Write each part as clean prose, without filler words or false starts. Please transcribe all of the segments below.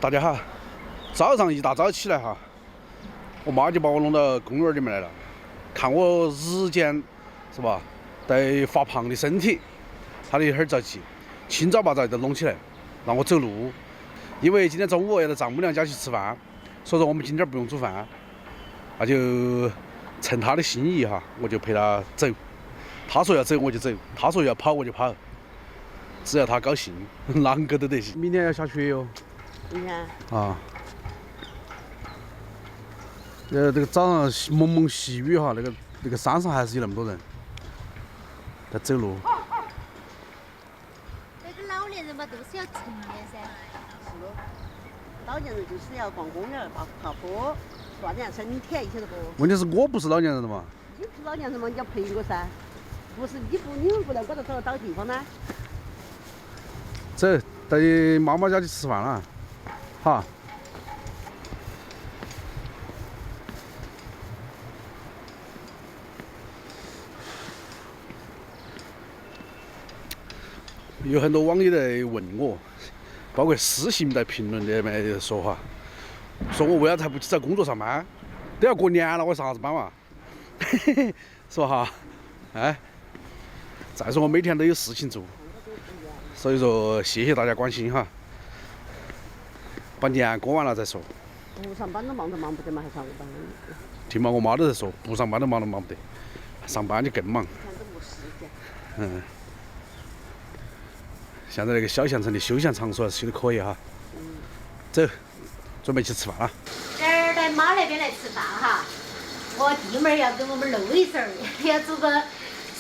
大家好，早上一大早起来哈，我妈就把我弄到公园里面来了，看我日渐是吧，在发胖的身体，她就有点着急，清早八早就弄起来，让我走路，因为今天中午要到丈母娘家去吃饭，所以说我们今天不用煮饭，那就趁她的心意哈，我就陪她走，她说要走我就走，她说要跑我就跑，只要她高兴，啷个都得行。明天要下雪哟。你看啊，这个早上蒙蒙细雨哈，那个山上还是有那么多人在走路。那个老年人嘛，都是要晨练噻。是咯，老年人就是要逛公园、爬坡、锻炼身体，晓得不？问题是我不是老年人了嘛？你不是老年人嘛，你要陪我噻。不是你们不能我这找得到地方呢？走，到妈妈家去吃饭了，好。有很多网友在问我，包括私信在评论里面说哈，说我为啥子还不去找工作上班？都要过年了，我上啥子班嘛？是吧哈？哎，再说我每天都有事情做，所以说谢谢大家关心哈。把年过完了再说。不上班都忙不得嘛，还上班？听嘛，我妈都在说，不上班都忙不得，上班就更忙。看都没时间。嗯。现在那个小县城的休闲场所还是修得可以哈。走，准备去吃饭了。这儿在妈那边来吃饭哈，我弟妹儿要给我们露一手儿，要煮个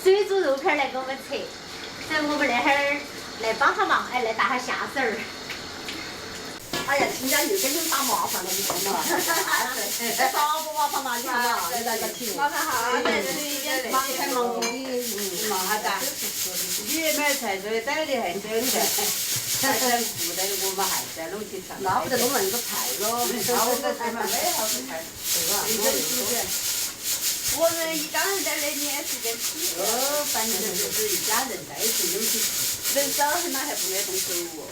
水煮肉片来给我们吃，所以我们那会儿来帮下忙，来搭下下手儿。哎呀，亲家又给你们打麻烦了，你看嘛。啥不麻烦嘛？你看嘛，来个题。麻烦哈，在这里也忙才忙活的，忙哈子。你买菜都逮的还整的，还在不得我们还在弄起上。那不得弄那个菜咯？那我在菜嘛，没好多菜，对吧？我们一家人在那里也是跟起。反正就是一家人在一起有起吃。人少很嘛还不爱动手哦。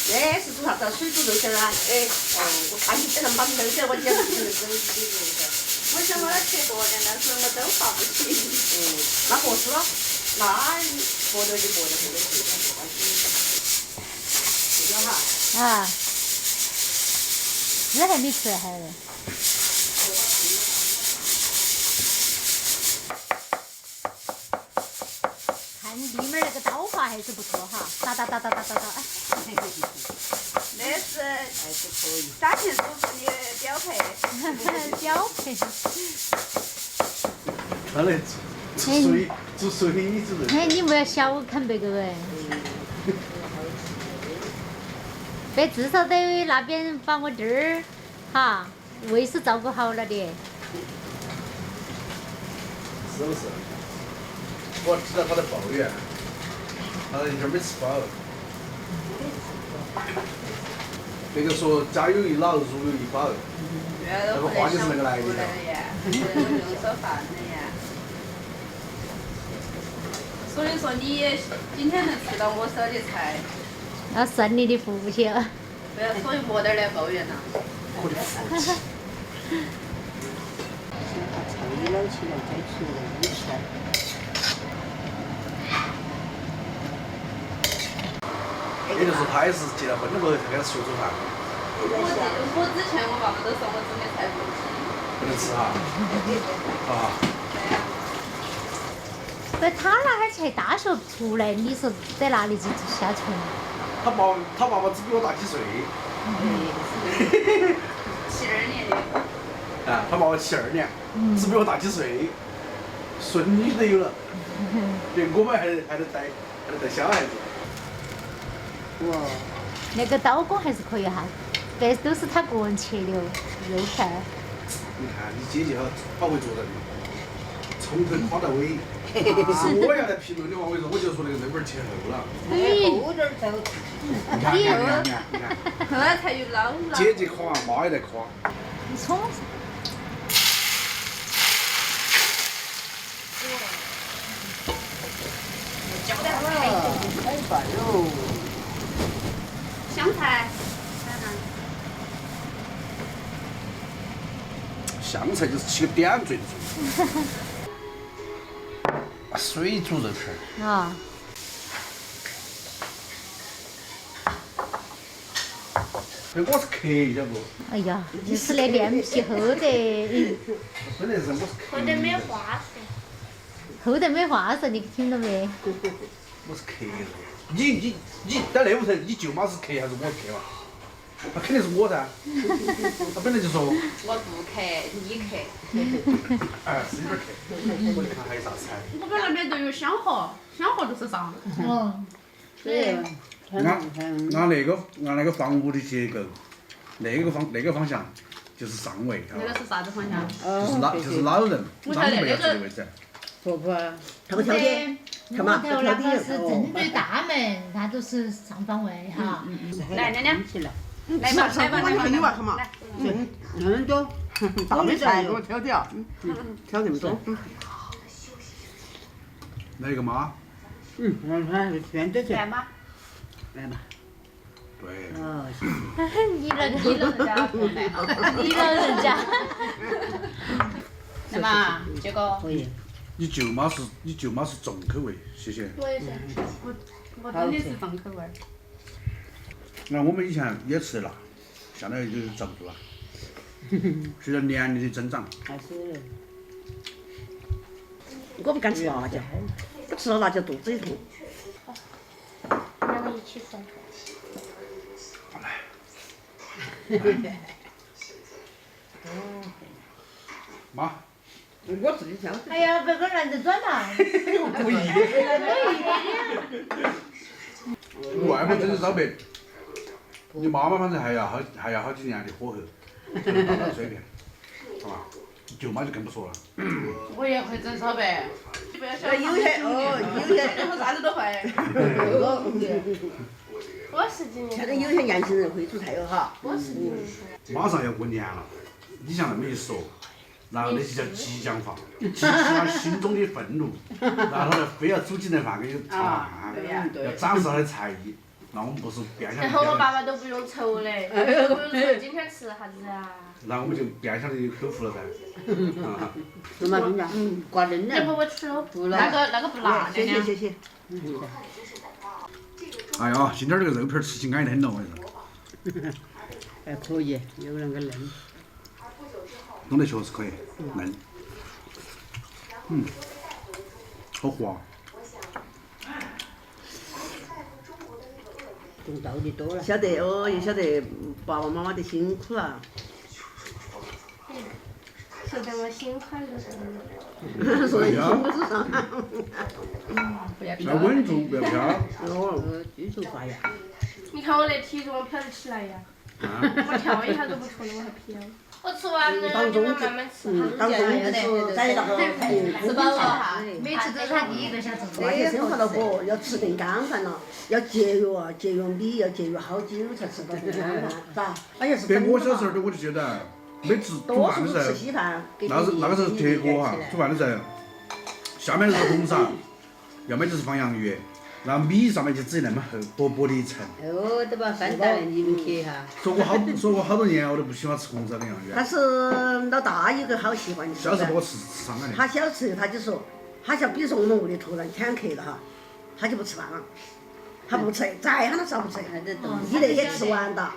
这是煮啥子水煮肉馅啊？我看你这能把肉馅，我简直不能手机肉馅。我想我吃多点，但是我都发不起。那合适了，那剥了就剥了，不得吃没关系。这个哈。啊，这还没吃还。看弟妹儿那个刀法还是不错哈，哒。那是打钱叔叔的标配。标配。看来煮水煮肉。哎，你不要小看别个哎，别至少得那边把我这儿哈卫生照顾好了的。是不是？我知道他在抱怨，他一点没吃饱。那个说家有一老，如有一宝。那个话就是那个来的。用手饭的呀。所以说你今天能吃到我手的菜，那算你的福气了。不要所以莫在那儿抱怨了。我的福气。把菜捞起来，再出来一起来。也就是他也是结了婚了过后才开始学煮饭。我之前我爸爸都说我煮的菜不能吃哈。啊。不，他那哈儿才大学出来，你说在哪里去下厨？他爸爸只比我大几岁。72年的。啊，他爸爸72年，只比我大几岁，孙女都有了，对，我们还得带小孩子。哇，那个刀工还是可以哈，这都是他个人切的肉片儿。你看你姐姐好会做人，从头夸到尾。是我要来评论的话，我跟你说，我就说那个肉片切厚了。厚点儿才好吃。你看，你看，那才有老。姐姐夸，妈也在夸。葱。交代了，开饭喽。小香菜，香菜就是起个点缀的作用。水煮肉片儿，啊，我是客，晓得不？哎呀，你是那脸皮厚得，本来是我是客，厚得没话说，你听到没？我是客人。你在那屋头，你舅妈是客还是我客嘛？那肯定是我噻。他本来就说，我不客，你客。哎，是有点客。我就看还有啥菜。我们那边都有香河，香河就是上。嗯，对。按那个房屋的结构，那个方向就是上位，那个是啥子方向？就是老人长辈要坐的位置。婆婆，他们挑的，看嘛，屋头那挑的个是正对大门，它都是上方位哈。来，娘娘，起来。来吧，来吧，来吧，来吧，看嘛，那么多，大的菜给我挑的啊，挑这么多。来个妈？来，选择去。来嘛。来吧。对。哦，你那个，你老人家，来嘛，这个。可以。你舅妈是重口味，谢谢。我也是。我真的是重口味儿。那我们以前也吃得辣，现在就遭不住了。随着年龄的增长，还是我不敢吃辣椒，我吃了辣椒肚子一痛。两个一起吃。妈，我自己挑。哎呀，别个男的转了。故意的。你外婆真是烧白，你妈妈反正还要好几年的火候，才能达到水平，好吧？舅妈就更不说了。我也会整烧白。不要小有些我啥子都会。我十几年。现在有些年轻人会煮菜哟哈。我十几年。马上要过年了，你像那么一说，然后那就叫激将法，激起他心中的愤怒，然后呢，非要煮几顿饭给你尝尝，要展示他的才艺。那我们不是变相的然后我爸爸都不用愁嘞，不用愁今天吃啥子啊？然后我们就变相的口服了噻。什么冰箱？挂灯要不了。我吃了。不了。那个不辣，谢娘娘。谢谢谢。哎呀，今天这个肉片吃起安逸得很了，我跟你说。还可以，有那个嫩。弄得确实可以，嫩。好滑。种稻的多了。晓得哦，又晓得爸爸妈妈的辛苦了。说得我心快乐。说的辛苦是啥？要稳住，不要飘。哦，基础发芽。你看我那体重，我飘得起来呀。我跳一下都不错了，我还飘。我吃完了，你们慢慢吃哈。当中就是在那个吃饱了哈。每次都是他第一个想做。那些生活了不，要吃顿干饭了，要节约啊，节约米，要节约好久才吃到顿干饭，咋？而且是别真的嘛。我小时候我就觉得，每次煮多饭的时候数都吃，稀饭。那个时候特火哈，煮饭的时候，下面就是红烧，要么就是放洋芋，然后米上面就只有那么厚，薄薄的一层。哦，都把饭打来你们去哈。说过好多年，我都不喜欢吃红烧跟洋芋。但是老大有个好习惯，你小时候我吃伤了的。他小时候他就说，他像比如说我们屋里突然请客了哈，他就不吃饭了，他不吃，再喊他啥不吃，你那些吃完了，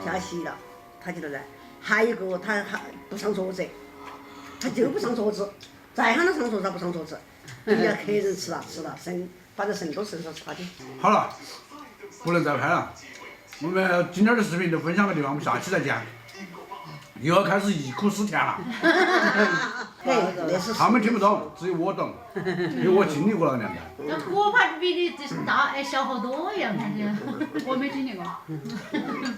下席了，他就在那。还有一个他还不上桌子，他就不上桌子，再喊他上桌子他不上桌子，人家客人吃了剩，把这剩多剩少吃他的。好了，不能再拍了。我们今天的视频就分享到这地方，我们下期再见。又要开始忆苦思甜了。嘿，那是他们听不懂，只有我懂，因为我经历过那个年代。那我怕比你这大小好多一样，感觉。我没经历过。